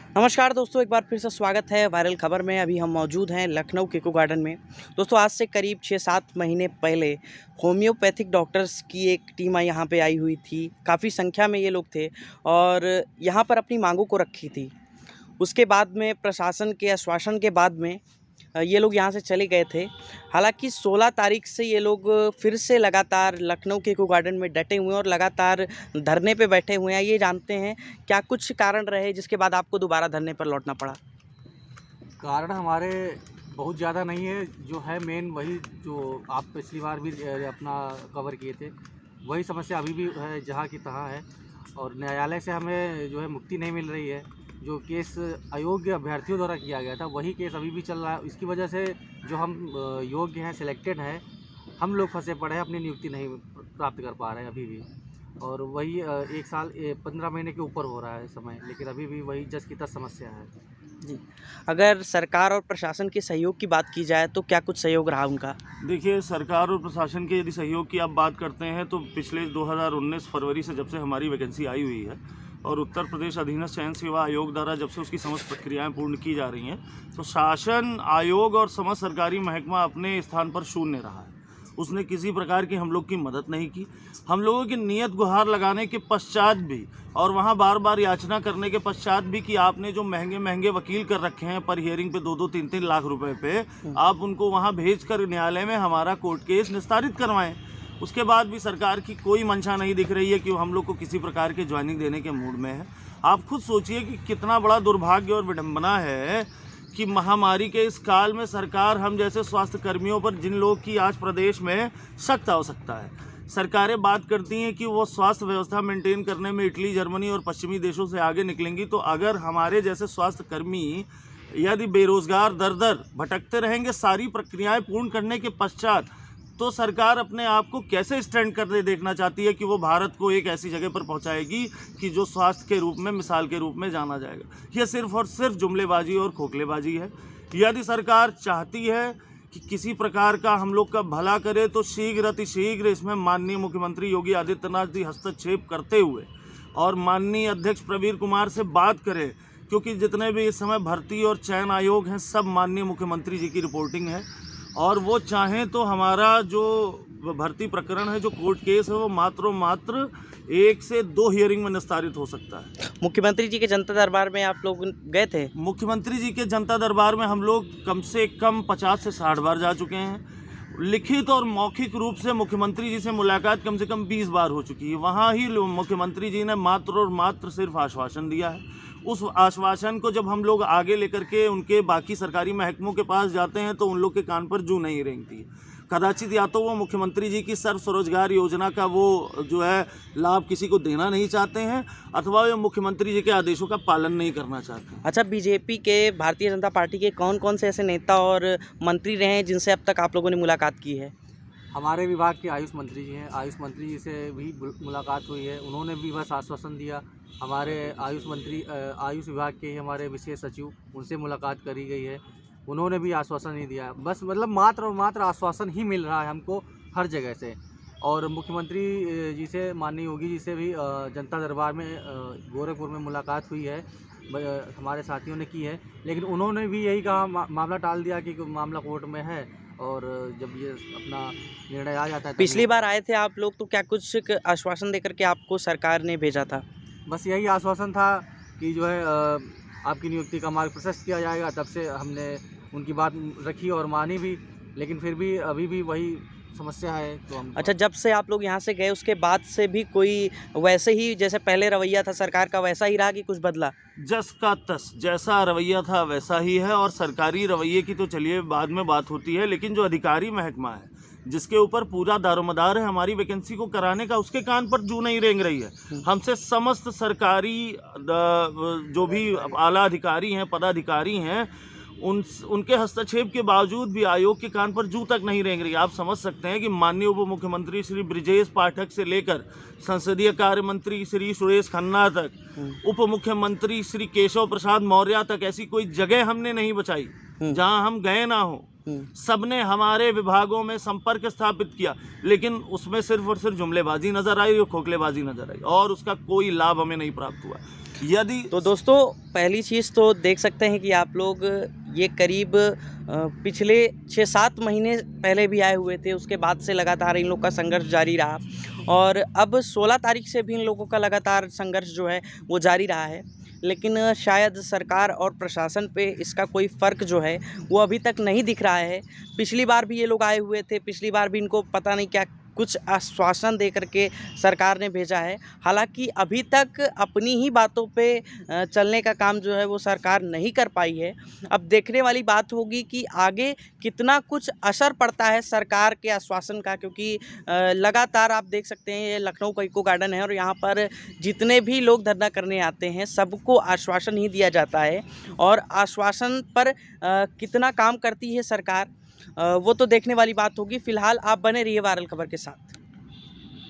नमस्कार दोस्तों, एक बार फिर से स्वागत है वायरल खबर में। अभी हम मौजूद हैं लखनऊ किको गार्डन में। दोस्तों, आज से करीब 6-7 महीने पहले होम्योपैथिक डॉक्टर्स की एक टीम यहाँ पे आई हुई थी। काफ़ी संख्या में ये लोग थे और यहाँ पर अपनी मांगों को रखी थी। उसके बाद में प्रशासन के आश्वासन के बाद में ये लोग यहाँ से चले गए थे। हालांकि 16 तारीख से ये लोग फिर से लगातार लखनऊ के इको गार्डन में डटे हुए हैं और लगातार धरने पे बैठे हुए हैं। ये जानते हैं क्या कुछ कारण रहे जिसके बाद आपको दोबारा धरने पर लौटना पड़ा? कारण हमारे बहुत ज़्यादा नहीं है, जो है मेन वही जो आप पिछली बार भी अपना कवर किए थे, वही समस्या अभी भी है जहाँ की तहाँ है। और न्यायालय से हमें जो है मुक्ति नहीं मिल रही है। जो केस अयोग्य अभ्यर्थियों द्वारा किया गया था वही केस अभी भी चल रहा है। इसकी वजह से जो हम योग्य हैं, सिलेक्टेड हैं, हम लोग फंसे पड़े हैं, अपनी नियुक्ति नहीं प्राप्त कर पा रहे हैं अभी भी। और वही 1 साल 15 महीने के ऊपर हो रहा है समय, लेकिन अभी भी वही जस की तस समस्या है जी, अगर सरकार और प्रशासन के सहयोग की बात की जाए तो क्या कुछ सहयोग रहा उनका? देखिए, सरकार और प्रशासन के यदि सहयोग की आप बात करते हैं तो पिछले 2019 फरवरी से जब से हमारी वैकेंसी आई हुई है और उत्तर प्रदेश अधीनस्थ चयन सेवा आयोग द्वारा जब से उसकी समस्त प्रक्रियाएं पूर्ण की जा रही हैं, तो शासन आयोग और समस्त सरकारी महकमा अपने स्थान पर शून्य रहा है। उसने किसी प्रकार की हम लोग की मदद नहीं की। हम लोगों की नियत गुहार लगाने के पश्चात भी और वहाँ बार बार याचना करने के पश्चात भी कि आपने जो महंगे महंगे वकील कर रखे हैं पर हियरिंग पे 2-2, 3-3 लाख रुपए पे, आप उनको वहाँ भेजकर न्यायालय में हमारा कोर्ट केस निस्तारित करवाएं। उसके बाद भी सरकार की कोई मंशा नहीं दिख रही है कि वो हम लोग को किसी प्रकार के ज्वाइनिंग देने के मूड में है। आप खुद सोचिए कि कितना बड़ा दुर्भाग्य और विडंबना है कि महामारी के इस काल में सरकार हम जैसे स्वास्थ्य कर्मियों पर, जिन लोग की आज प्रदेश में सख्त आवश्यकता है, सरकारें बात करती हैं कि वो स्वास्थ्य व्यवस्था मेंटेन करने में इटली, जर्मनी और पश्चिमी देशों से आगे निकलेंगी, तो अगर हमारे जैसे स्वास्थ्य कर्मी यदि बेरोजगार दर दर भटकते रहेंगे सारी प्रक्रियाएं पूर्ण करने के पश्चात, तो सरकार अपने आप को कैसे स्टैंड करते देखना चाहती है कि वो भारत को एक ऐसी जगह पर पहुंचाएगी कि जो स्वास्थ्य के रूप में, मिसाल के रूप में जाना जाएगा। यह सिर्फ और सिर्फ जुमलेबाजी और खोखलेबाजी है। यदि सरकार चाहती है कि किसी प्रकार का हम लोग का भला करे तो शीघ्र अतिशीघ्र इसमें माननीय मुख्यमंत्री योगी आदित्यनाथ जी हस्तक्षेप करते हुए और माननीय अध्यक्ष प्रवीण कुमार से बात करें, क्योंकि जितने भी इस समय भर्ती और चयन आयोग हैं सब माननीय मुख्यमंत्री जी की रिपोर्टिंग है। और वो चाहें तो हमारा जो भर्ती प्रकरण है, जो कोर्ट केस है, वो मात्र 1 से 2 हियरिंग में निस्तारित हो सकता है। मुख्यमंत्री जी के जनता दरबार में आप लोग गए थे? मुख्यमंत्री जी के जनता दरबार में हम लोग कम से कम 50 से 60 बार जा चुके हैं। लिखित और मौखिक रूप से मुख्यमंत्री जी से मुलाकात कम से कम 20 बार हो चुकी है। वहाँ ही मुख्यमंत्री जी ने मात्र और मात्र सिर्फ आश्वासन दिया है। उस आश्वासन को जब हम लोग आगे लेकर के उनके बाकी सरकारी महकमों के पास जाते हैं तो उन लोग के कान पर जूं नहीं रेंगती। कदाचित या तो वो मुख्यमंत्री जी की सर्व स्वरोजगार योजना का वो जो है लाभ किसी को देना नहीं चाहते हैं, अथवा वे मुख्यमंत्री जी के आदेशों का पालन नहीं करना चाहते हैं। अच्छा, बीजेपी के, भारतीय जनता पार्टी के कौन कौन से ऐसे नेता और मंत्री रहे हैं जिनसे अब तक आप लोगों ने मुलाकात की है? हमारे विभाग के आयुष मंत्री जी हैं, आयुष मंत्री जी से भी मुलाकात हुई है। उन्होंने भी बस आश्वासन दिया। हमारे आयुष मंत्री, आयुष विभाग के ही हमारे विशेष सचिव, उनसे मुलाकात करी गई है, उन्होंने भी आश्वासन नहीं दिया। बस मतलब मात्र और मात्र आश्वासन ही मिल रहा है हमको हर जगह से। और मुख्यमंत्री जी से, माननीय योगी जी से भी जनता दरबार में गोरखपुर में मुलाकात हुई है, हमारे साथियों ने की है, लेकिन उन्होंने भी यही कहा, मामला टाल दिया कि मामला कोर्ट में है और जब ये अपना निर्णय आ जाता है। पिछली बार आए थे आप लोग तो क्या कुछ आश्वासन देकर के आपको सरकार ने भेजा था? बस यही आश्वासन था कि जो है आपकी नियुक्ति का मार्ग प्रशस्त किया जाएगा। तब से हमने उनकी बात रखी और मानी भी, लेकिन फिर भी अभी भी वही समस्या है। तो हम अच्छा, जब से आप लोग यहाँ से गए उसके बाद से भी कोई वैसे ही जैसे पहले रवैया था सरकार का वैसा ही रहा कि कुछ बदला? जस का तस, जैसा रवैया था वैसा ही है। और सरकारी रवैये की तो चलिए बाद में बात होती है, लेकिन जो अधिकारी महकमा है जिसके ऊपर पूरा दारोमदार है हमारी वैकेंसी को कराने का, उसके कान पर जूं नहीं रेंग रही है। हमसे समस्त सरकारी जो भी आला अधिकारी हैं, पदाधिकारी हैं, उनके हस्तक्षेप के बावजूद भी आयोग के कान पर जूं तक नहीं रेंग रही। आप समझ सकते हैं कि माननीय उप मुख्यमंत्री श्री ब्रिजेश पाठक से लेकर संसदीय कार्य मंत्री श्री सुरेश खन्ना तक, उप मुख्यमंत्री श्री केशव प्रसाद मौर्य तक ऐसी कोई जगह हमने नहीं बचाई जहां हम गए ना हो। सबने हमारे विभागों में संपर्क स्थापित किया, लेकिन उसमें सिर्फ और सिर्फ जुमलेबाजी नजर आई और खोखलेबाजी नजर आई, और उसका कोई लाभ हमें नहीं प्राप्त हुआ। यदि तो दोस्तों पहली चीज़ तो देख सकते हैं कि आप लोग ये करीब पिछले 6-7 महीने पहले भी आए हुए थे, उसके बाद से लगातार इन लोग का संघर्ष जारी रहा और अब 16 तारीख से भी इन लोगों का लगातार संघर्ष जो है वो जारी रहा है। लेकिन शायद सरकार और प्रशासन पे इसका कोई फ़र्क जो है वो अभी तक नहीं दिख रहा है। पिछली बार भी ये लोग आए हुए थे, पिछली बार भी इनको पता नहीं क्या कुछ आश्वासन दे करके सरकार ने भेजा है। हालांकि अभी तक अपनी ही बातों पे चलने का काम जो है वो सरकार नहीं कर पाई है। अब देखने वाली बात होगी कि आगे कितना कुछ असर पड़ता है सरकार के आश्वासन का, क्योंकि लगातार आप देख सकते हैं ये लखनऊ का इको गार्डन है और यहाँ पर जितने भी लोग धरना करने आते हैं सबको आश्वासन ही दिया जाता है और आश्वासन पर कितना काम करती है सरकार वो तो देखने वाली बात होगी। फिलहाल आप बने रहिए वायरल खबर के साथ।